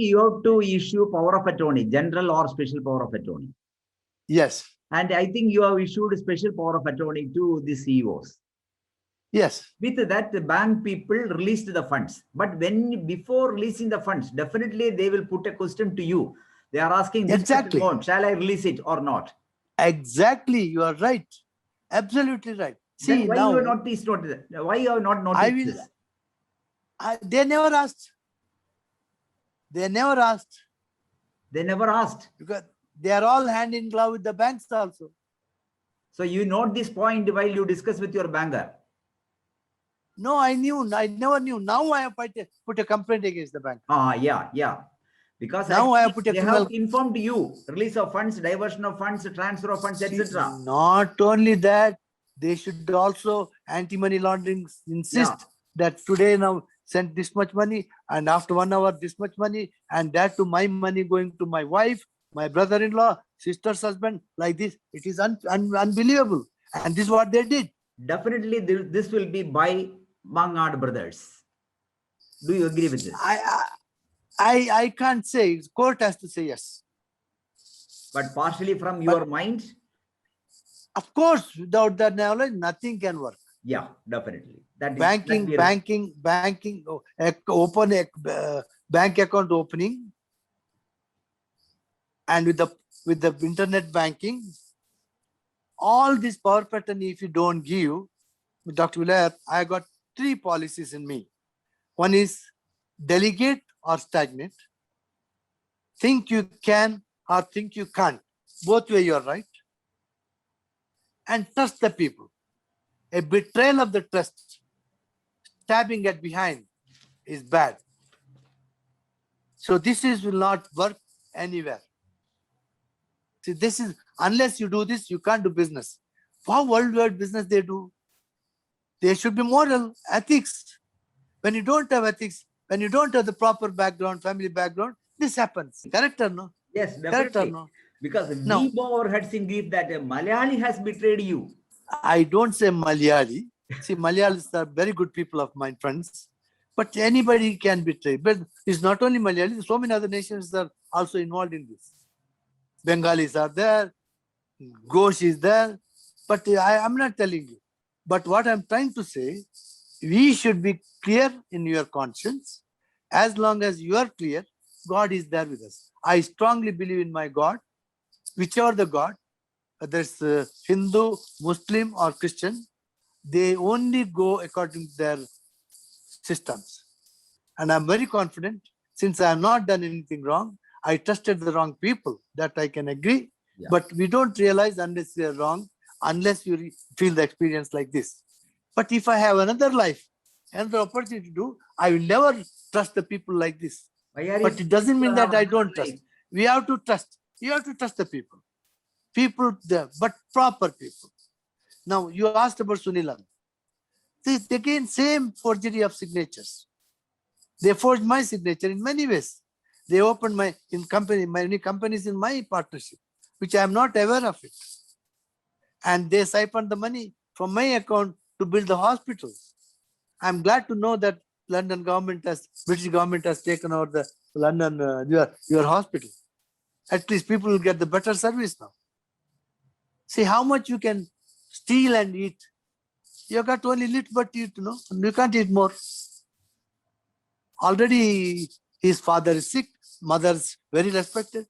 you have to issue power of attorney, general or special power of attorney. Yes. And I think you have issued a special power of attorney to the CEOs. Yes. With that, the bank people released the funds. But before releasing the funds, definitely they will put a question to you. They are asking this amount, shall I release it or not? Exactly. You are right. Absolutely right. See, then why now, you have noticed why you have not noticed this? They never asked. They never asked. They never asked. Because they are all hand in glove with the banks also. So you note this point while you discuss with your banker. No, I never knew. Now I have put a complaint against the bank. Yeah. Because now I have put a they have informed you, release of funds, diversion of funds, transfer of funds, etc. Not only that, they should also anti-money laundering insist that today now send this much money and after 1 hour this much money, and that to my money going to my wife, my brother-in-law, sister's husband, like this. It is unbelievable. And this is what they did. Definitely this will be by Bangad brothers. Do you agree with this? I can't say. Court has to say yes. But partially from your mind? Of course, without that knowledge, nothing can work. Yeah, definitely. That Banking, open a bank account opening, and with the internet banking, all this power pattern, if you don't give, Dr. Vilayat, I got 3 policies in me. One is delegate or stagnate. Think you can or think you can't. Both way you are right. And trust the people. A betrayal of the trust, stabbing at behind, is bad. So this will not work anywhere. See, this is, unless you do this, you can't do business. For worldwide business they do. There should be moral, ethics. When you don't have ethics, when you don't have the proper background, family background, this happens. Correct or no? Yes, definitely. Correct or no? Because we bow our heads in grief that a Malayali has betrayed you. I don't say Malayali. See, Malayalis are very good people of mine, friends. But anybody can betray. But it's not only Malayali, so many other nations are also involved in this. Bengalis are there, Ghosh is there. But I'm not telling you. But what I'm trying to say, we should be clear in your conscience. As long as you are clear, God is there with us. I strongly believe in my God, whichever the God, whether it's Hindu, Muslim or Christian, they only go according to their systems. And I'm very confident, since I have not done anything wrong, I trusted the wrong people, that I can agree. Yeah. But we don't realize unless we are wrong, unless you feel the experience like this. But if I have another life, another opportunity to do, I will never trust the people like this. But it doesn't mean that I don't trust. We have to trust. You have to trust the people. People there, but proper people. Now, you asked about Sunilam. This, again, same forgery of signatures. They forged my signature in many ways. They opened many companies in my partnership, which I am not aware of it. And they siphoned the money from my account to build the hospitals. I'm glad to know that British government has taken over the London, your hospital. At least people will get the better service now. See how much you can steal and eat. You got only little but eat, you can't eat more. Already his father is sick, mother's very respected.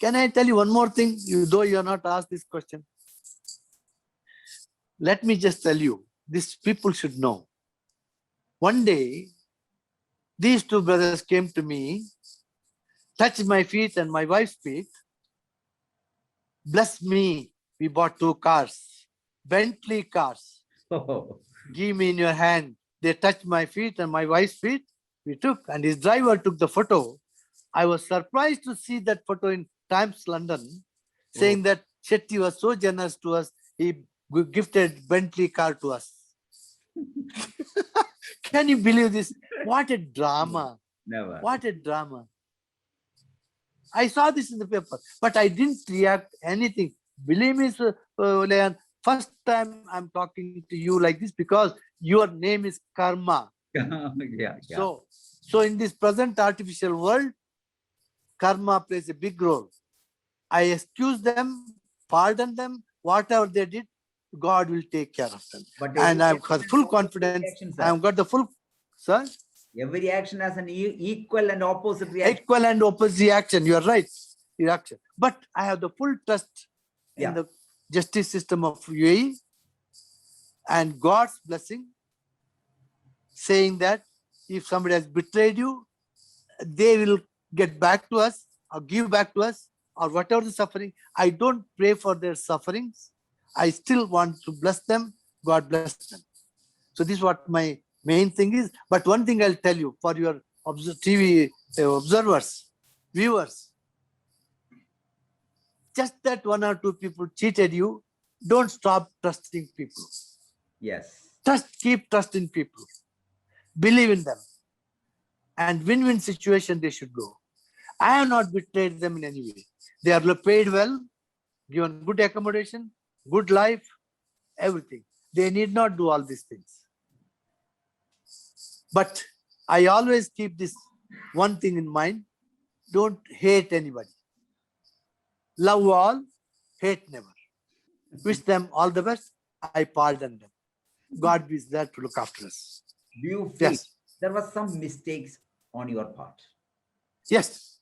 Can I tell you one more thing, though you are not asked this question? Let me just tell you, these people should know. One day, these 2 brothers came to me, touched my feet and my wife's feet. Bless me, we bought 2 cars, Bentley cars. Oh. Give me in your hand. They touched my feet and my wife's feet. We took, and his driver took the photo. I was surprised to see that photo in Times London, saying that Shetty was so generous to us, he gifted Bentley car to us. Can you believe this? What a drama. Never. What a drama. I saw this in the paper, but I didn't react anything. Believe me, Leon, first time I'm talking to you like this because your name is Karma. Yeah. So So in this present artificial world, karma plays a big role. I excuse them, pardon them, whatever they did, God will take care of them. But And every I've got action full has opposite confidence. reaction, sir. I've got the full, sir, Every action has an equal and opposite reaction. equal and opposite reaction. You are right. Reaction. But I have the full trust Yeah. in the justice system of UAE and God's blessing, saying that if somebody has betrayed you, they will get back to us or give back to us or whatever the suffering. I don't pray for their sufferings. I still want to bless them. God bless them. So this is what my main thing is. But one thing I'll tell you for your TV observers, viewers, just that one or two people cheated you, don't stop trusting people. Yes. Keep trusting people. Believe in them. And win-win situation they should go. I have not betrayed them in any way. They are paid well, given good accommodation, good life, everything. They need not do all these things. But I always keep this one thing in mind. Don't hate anybody. Love all, hate never. Wish them all the best. I pardon them. God is there to look after us. Do you feel Yes. there was some mistakes on your part? Yes.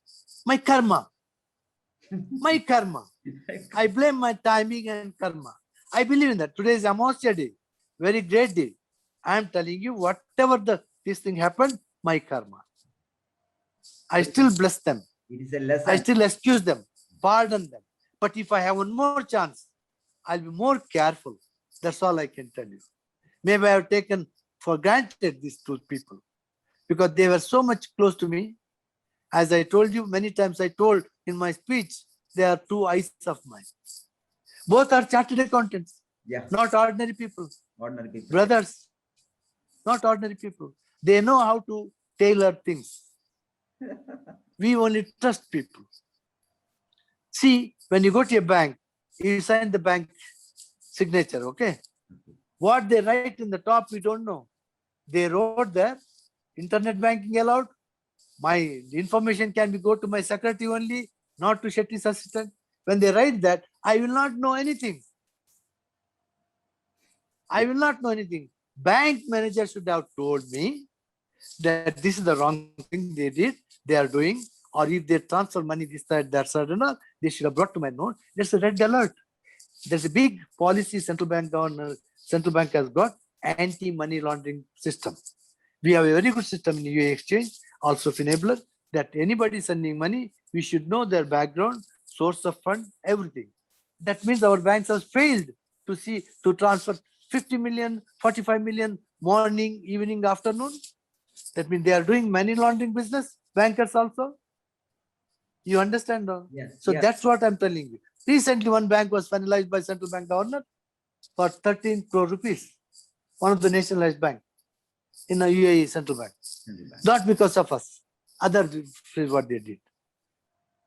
My karma. My karma. I blame my timing and karma. I believe in that. Today is Amosya day. Very great day. I am telling you, whatever this thing happened, my karma. I still bless them. It is a lesson. I still excuse them, pardon them. But if I have one more chance, I'll be more careful. That's all I can tell you. Maybe I have taken for granted these two people because they were so much close to me. As I told you many times, I told in my speech, they are two eyes of mine. Both are chartered accountants, Yeah. not ordinary people. Ordinary people. Brothers, not ordinary people. They know how to tailor things. We only trust people. See, when you go to a bank, you sign the bank signature, okay? What they write in the top, we don't know. They wrote there, internet banking allowed. My information can be go to my secretary only, not to Shetty's assistant. When they write that, I will not know anything. I will not know anything. Bank manager should have told me that this is the wrong thing they did, they are doing, or if they transfer money this side, that side, and all, they should have brought to my note. There's a red alert. There's a big policy central bank has got anti-money laundering system. We have a very good system in UAE Exchange, also Finabler, that anybody sending money, we should know their background, source of fund, everything. That means our banks have failed to transfer 50 million, 45 million morning, evening, afternoon. That means they are doing money laundering business, bankers also. You understand? Yes. So yes. that's what I'm telling you. Recently, one bank was finalized by central bank governor for 13 crore rupees. One of the nationalized bank in a UAE central bank. Not because of us. Other is what they did.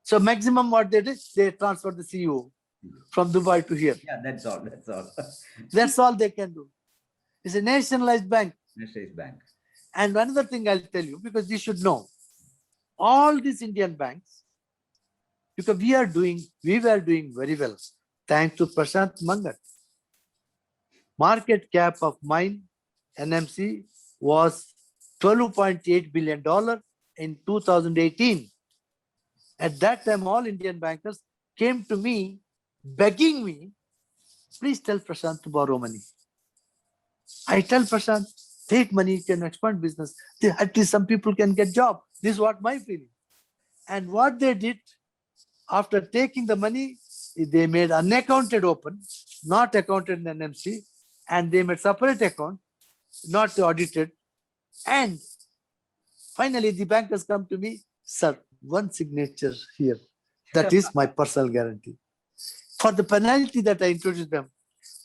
So maximum what they did, they transferred the CEO from Dubai to here. Yeah, that's all. That's all. That's all they can do. It's a nationalized bank. Nationalized bank. And another thing I'll tell you, because you should know, all these Indian banks, because we were doing very well, thanks to Prashant Mangat. Market cap of mine, NMC, was $12.8 billion in 2018. At that time, all Indian bankers came to me, begging me, please tell Prashant to borrow money. I tell Prashant, take money, you can expand business. At least some people can get job. This is what my feeling. And what they did, after taking the money, they made unaccounted open, not accounted in NMC, and they made separate account, not audited. And finally, the bankers come to me, sir, one signature here. That is my personal guarantee. For the penalty that I introduced them,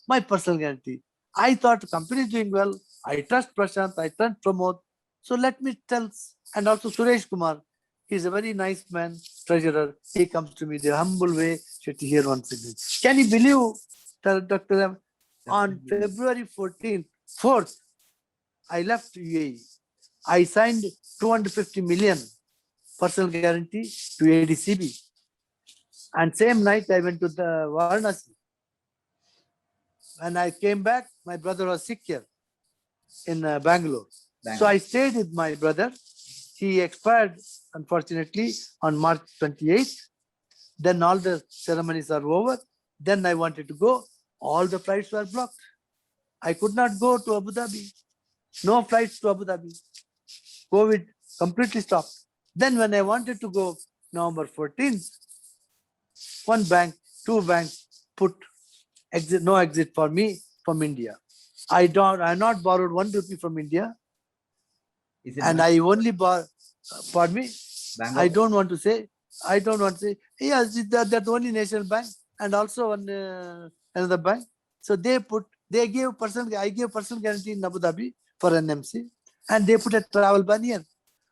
my personal guarantee. I thought the company is doing well. I trust Prashant, I trust Pramod. So let me tell, and also Suresh Kumar, he's a very nice man, treasurer. He comes to me the humble way, Shetty, here one signature. Can you believe, Dr. M, on February 4th, I left UAE. I signed 250 million personal guarantee to ADCB. And same night I went to the Varanasi. When I came back, my brother was sick here in Bangalore. So I stayed with my brother. He expired, unfortunately, on March 28th. Then all the ceremonies are over. Then I wanted to go. All the flights were blocked. I could not go to Abu Dhabi. No flights to Abu Dhabi. COVID completely stopped. Then when I wanted to go November 14th, one bank, two banks put exit, no exit for me from India. I not borrowed 1 rupee from India. And I only borrowed, pardon me, I don't want to say, yes, that only National Bank and also one another bank. So I gave personal guarantee in Abu Dhabi for NMC, and they put a travel ban here.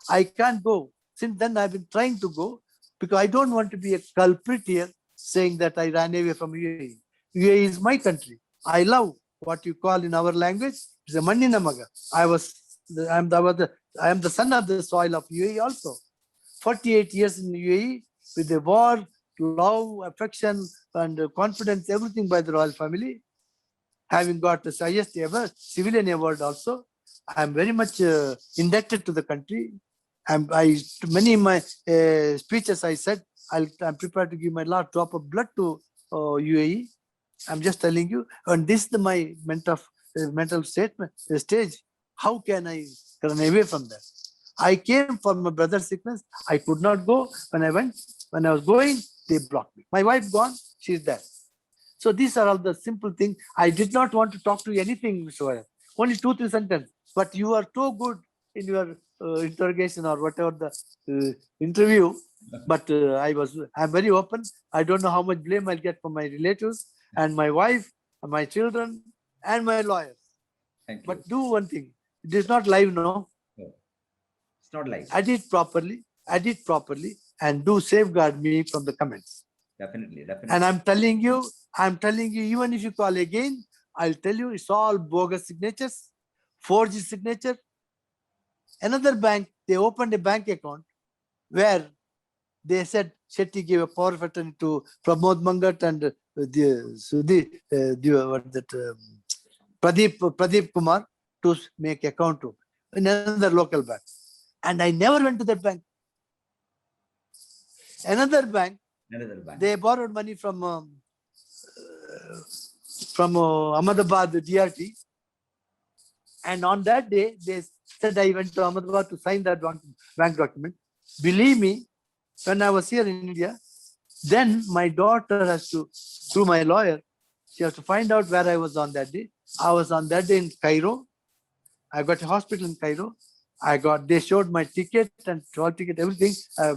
I can't go. Since then, I've been trying to go because I don't want to be a culprit here saying that I ran away from UAE. UAE is my country. I love what you call in our language, it's a Mandi Namaga. I am the son of the soil of UAE also. 48 years in UAE with the war, love, affection, and confidence, everything by the royal family. Having got the highest ever civilian award also. I am very much indebted to the country. Many in my speeches I said, I'm prepared to give my last drop of blood to UAE. I'm just telling you, and this is my mental stage. How can I run away from that? I came for my brother's sickness. I could not go. When I was going, they blocked me. My wife gone, she's there. So these are all the simple things. I did not want to talk to you anything, Mr. Vayan. Only 2-3 sentences. But you are too good in your interrogation or whatever the interview. But I'm very open. I don't know how much blame I'll get from my relatives and my wife, and my children, and my lawyers. Thank you. But do one thing. It is not live, no. It's not live. Edit properly, and do safeguard me from the comments. Definitely. And I'm telling you, even if you call again, I'll tell you it's all bogus signatures, forged signature. Another bank, they opened a bank account where they said Shetty gave a power of attorney to Pramod Mangat and Pradeep Kumar to make account to in another local bank. And I never went to that bank. Another bank. They borrowed money from Ahmedabad DRT. And on that day, they said I went to Ahmedabad to sign that bank document. Believe me, when I was here in India, then my daughter has to, through my lawyer, she has to find out where I was on that day. I was on that day in Cairo. I got a hospital in Cairo. They showed my ticket and toll ticket, everything,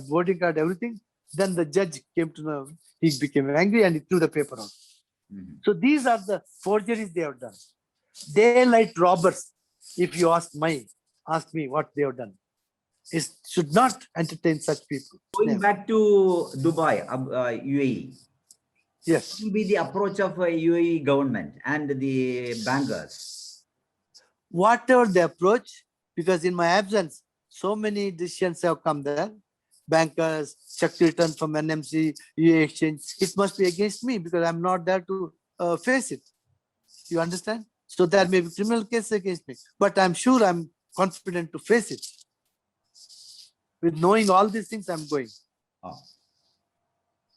boarding card, everything. Then the judge came to know, he became angry and he threw the paper out. So these are the forgeries they have done. Daylight robbers, if you ask me what they have done. It should not entertain such people. Going back to Dubai, UAE. Yes. What will be the approach of UAE government and the bankers? Whatever the approach, because in my absence, so many decisions have come there. Bankers, check return from NMC, UAE exchange. It must be against me because I'm not there to face it. You understand? So there may be criminal case against me, but I'm sure I'm confident to face it. With knowing all these things, I'm going. Oh.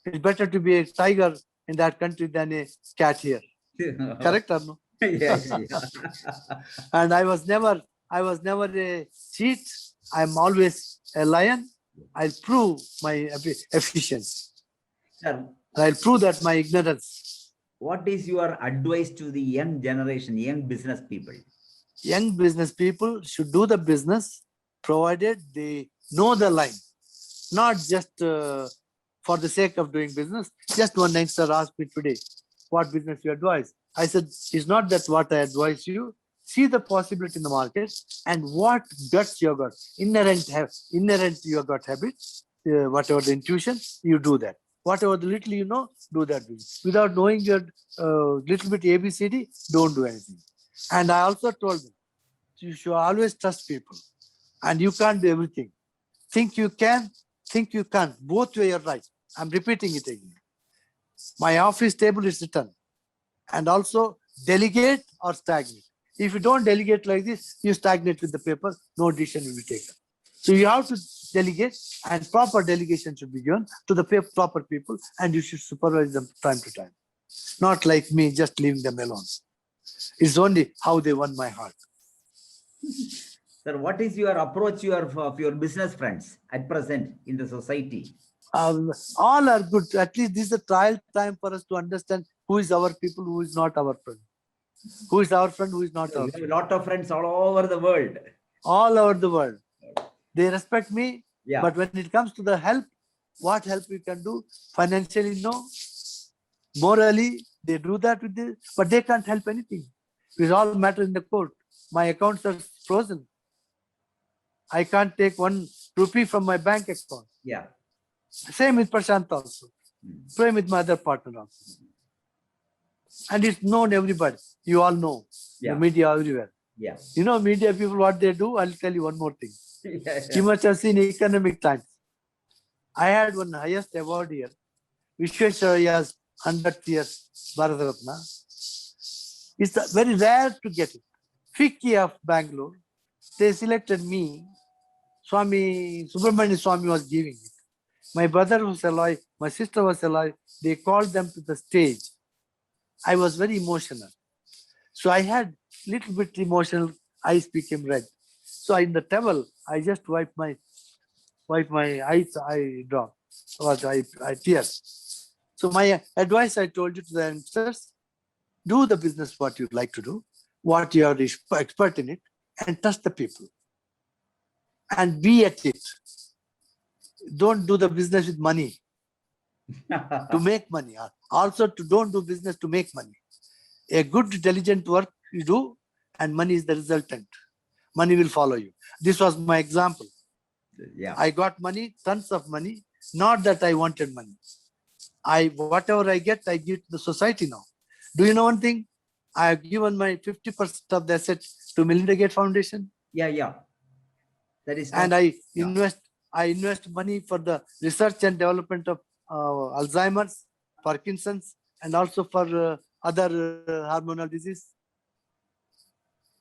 It's better to be a tiger in that country than a cat here. Correct or no? Yeah. And I was never a cheat. I'm always a lion. I'll prove my efficiency. Sir, I'll prove that my ignorance. What is your advice to the young generation, young business people? Young business people should do the business provided they know the line, not just for the sake of doing business. Just one youngster asked me today, what business you advise? I said, it's not that what I advise you. See the possibility in the market and what guts you got, inherent you got habits, whatever the intuition, you do that. Whatever the little you know, do that business. Without knowing your little bit ABCD, don't do anything. And I also told them, you should always trust people. and you can't do everything. Think you can, think you can't. Both way you're right. I'm repeating it again. My office table is written. And also delegate or stagnate. If you don't delegate like this, you stagnate with the paper, no decision will be taken. So you have to delegate, and proper delegation should be given to the proper people, and you should supervise them time to time. Not like me, just leaving them alone. It's only how they won my heart. Sir, what is your approach of your business friends at present in the society? All are good. At least this is a trial time for us to understand who is our people, who is not our friend. Who is our friend, who is not our You friend. have a lot of friends all over the world. All over the world. They respect me, Yeah. but when it comes to the help, what help we can do? Financially, no. Morally, they do that with this, but they can't help anything. It's all matter in the court. My accounts are frozen. I can't take 1 rupee from my bank account. Yeah. Same with Prashant also. Same with my other partner also. And it's known everybody. You all know. Yeah. The media everywhere. Yeah. You know, media people, what they do? I'll tell you one more thing. You must have seen Economic Times. I had one highest award here. Vishweswaraya's 100th year Bharat Ratna. It's very rare to get it. FICCI of Bangalore, they selected me. Swami Subramanian Swami was giving it. My brother was alive, my sister was alive. They called them to the stage. I was very emotional. So I had little bit emotional, eyes became red. So in the towel, I just wiped my eyes, eye drop, or I tears. So my advice I told you to the youngsters, do the business what you'd like to do, what you are expert in it, and trust the people. And be at it. Don't do the business with money to make money. Also, don't do business to make money. A good, diligent work you do, and money is the resultant. Money will follow you. This was my example. Yeah. I got money, tons of money. Not that I wanted money. Whatever I get, I give to the society now. Do you know one thing? I have given my 50% of the assets to Melinda Gates Foundation. Yeah, yeah. That is. And I invest money for the research and development of Alzheimer's, Parkinson's, and also for other hormonal disease.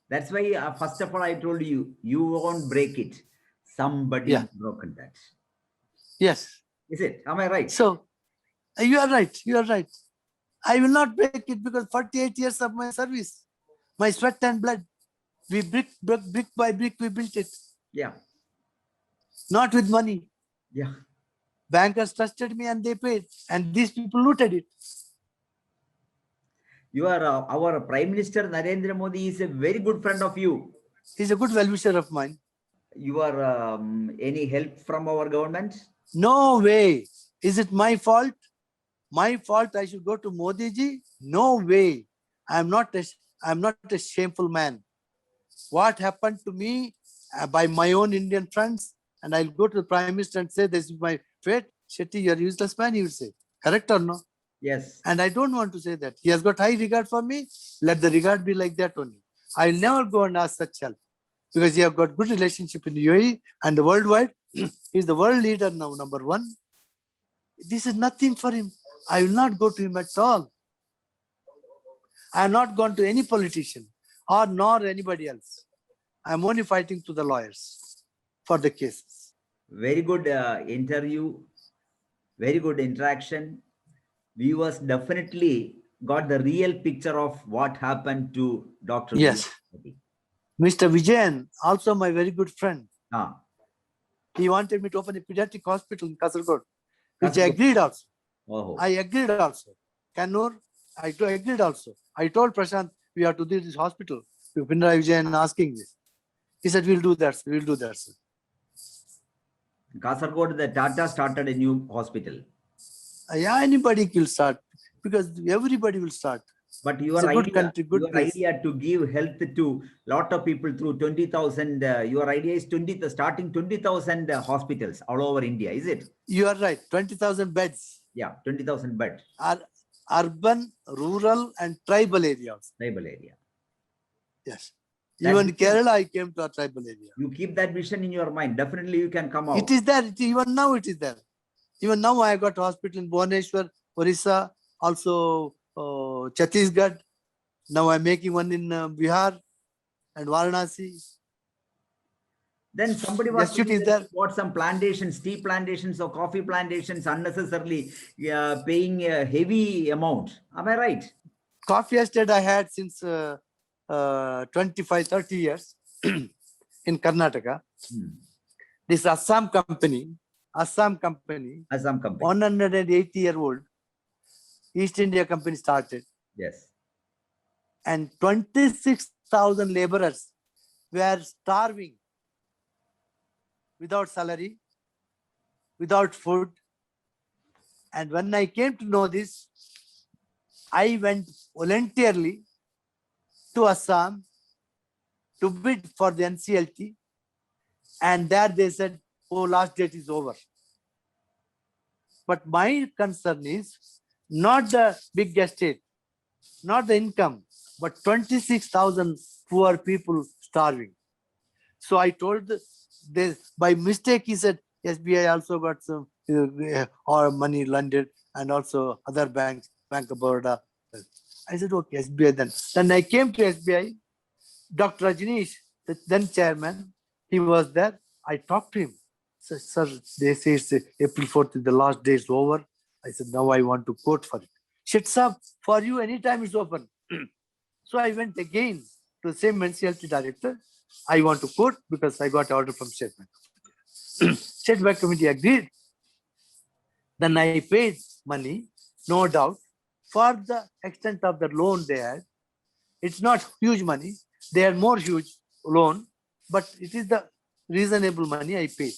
That's why, first of all, I told you, you won't break it. Somebody Yeah. broken that. Yes. Is it? Am I right? So you are right. You are right. I will not break it because 48 years of my service, my sweat and blood, we brick by brick, we built it. Yeah. Not with money. Yeah. Bankers trusted me and they paid. And these people looted it. You are our Prime Minister Narendra Modi is a very good friend of you. He's a good well-wisher of mine. You are any help from our government? No way. Is it my fault? My fault I should go to Modi ji? No way. I'm not a shameful man. What happened to me by my own Indian friends, and I'll go to the Prime Minister and say, this is my fate. Shetty, you're a useless man, he will say. Correct or no? Yes. And I don't want to say that. He has got high regard for me. Let the regard be like that only. I'll never go and ask such help because he have got good relationship in the UAE and the worldwide. He's the world leader now, #1. This is nothing for him. I will not go to him at all. I have not gone to any politician or nor anybody else. I'm only fighting to the lawyers for the cases. Very good interview. Very good interaction. Viewers definitely got the real picture of what happened to Dr. Yes. Mr. Vijayan, also my very good friend. He wanted me to open a pediatric hospital in Kasaragod, which I agreed also. Oh. I agreed also. Kannur, I agreed also. I told Prashant, we have to do this hospital. Pinarayi Vijayan asking this. He said, we'll do that, we'll do that, sir. Kasaragod, the Tata started a new hospital. Yeah, anybody will start because everybody will start. But your idea to give health to lot of people through 20,000, your idea is starting 20,000 hospitals all over India, is it? You are right, 20,000 beds. Yeah, 20,000 beds. Urban, rural and tribal areas. Tribal area. Yes. Even vision- Kerala, I came to a tribal area. You keep that vision in your mind. Definitely you can come out. It is there. Even now it is there. Even now I got hospital in Bhubaneswar, Orissa, also Chhattisgarh. Now I'm making one in Bihar and Varanasi. Then somebody was Yes, it saying is that there. you bought some plantations, tea plantations or coffee plantations unnecessarily, paying a heavy amount. Am I right? Coffee estate I had since 25, 30 years in Karnataka. Hmm. This Assam company, Assam company. 180-year-old East India Company started, Yes. and 26,000 laborers were starving without salary, without food. And when I came to know this, I went voluntarily to Assam to bid for the NCLT. And there they said, oh, last date is over. But my concern is not the big estate, not the income, but 26,000 poor people starving. So I told this, by mistake, he said, SBI also got some or money lended, and also other banks, Bank of Baroda. I said, okay, SBI then. Then I came to SBI. Dr. Rajneesh, the then chairman, he was there. I talked to him. Said, sir, they say it's April 4th, the last day is over. I said, now I want to quote for it. Shit, sir, for you, anytime it's open. So I went again to the same NCLT director. I want to quote because I got order from State Bank. State Bank Committee agreed. Then I paid money, no doubt, for the extent of the loan they had. It's not huge money. They had more huge loan, but it is the reasonable money I paid.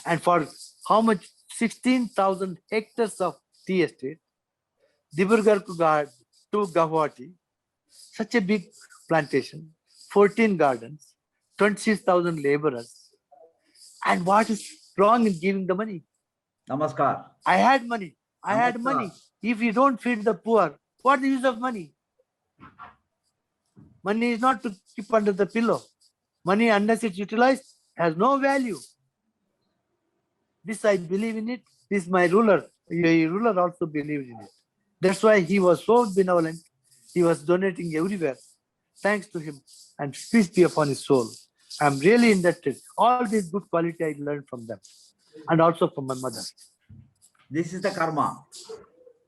And for how much? 16,000 hectares of tea estate, Dibrugarh to Guwahati, such a big plantation, 14 gardens, 26,000 laborers. And what is wrong in giving the money? Namaskar. I had money. I had Namaskar. money. If you don't feed the poor, what is the use of money? Money is not to keep under the pillow. Money, unless it's utilized, has no value. This I believe in it. This my ruler. A ruler also believed in it. That's why he was so benevolent. He was donating everywhere. Thanks to him, and peace be upon his soul. I'm really indebted. All this good quality I learned from them, and also from my mother. This is the karma.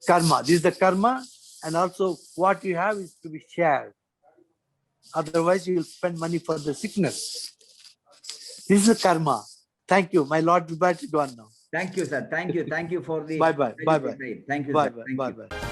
Karma. This is the karma, and also what you have is to be shared. Otherwise, you will spend money for the sickness. This is the karma. Thank you. My Lord, we better go on now. Thank you, sir. Thank you. Thank you for the. Bye-bye. Bye-bye. Thank you, Bye sir. bye. Thank Bye you. bye.